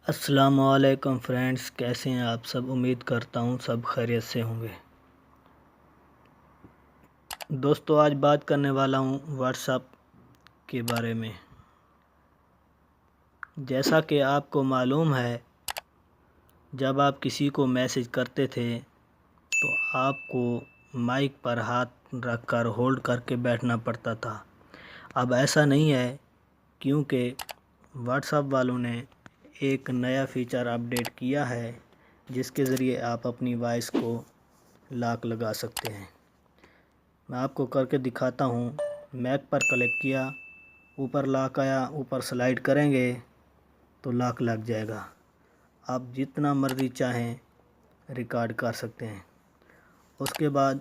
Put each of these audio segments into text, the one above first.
السلام علیکم فرینڈز، کیسے ہیں آپ سب؟ امید کرتا ہوں سب خیریت سے ہوں گے۔ دوستو، آج بات کرنے والا ہوں واٹس ایپ کے بارے میں۔ جیسا کہ آپ کو معلوم ہے، جب آپ کسی کو میسج کرتے تھے تو آپ کو مائک پر ہاتھ رکھ کر ہولڈ کر کے بیٹھنا پڑتا تھا۔ اب ایسا نہیں ہے، کیونکہ واٹس ایپ والوں نے ایک نیا فیچر اپڈیٹ کیا ہے جس کے ذریعے آپ اپنی وائس کو لاک لگا سکتے ہیں۔ میں آپ کو کر کے دکھاتا ہوں۔ میک پر کلک کیا، اوپر لاک آیا، اوپر سلائیڈ کریں گے تو لاک لگ جائے گا۔ آپ جتنا مرضی چاہیں ریکارڈ کر سکتے ہیں۔ اس کے بعد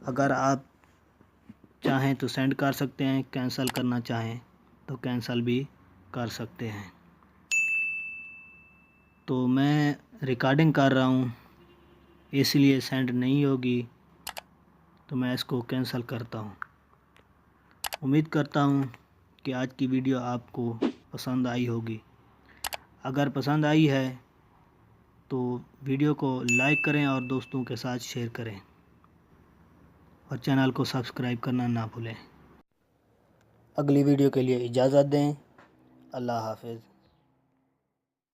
اگر آپ چاہیں تو سینڈ کر سکتے ہیں، کینسل کرنا چاہیں تو کینسل بھی کر سکتے ہیں۔ تو میں ریکارڈنگ کر رہا ہوں، اس لیے سینڈ نہیں ہوگی، تو میں اس کو کینسل کرتا ہوں۔ امید کرتا ہوں کہ آج کی ویڈیو آپ کو پسند آئی ہوگی۔ اگر پسند آئی ہے تو ویڈیو کو لائک کریں اور دوستوں کے ساتھ شیئر کریں، اور چینل کو سبسکرائب کرنا نہ بھولیں۔ اگلی ویڈیو کے لیے اجازت دیں۔ اللہ حافظ۔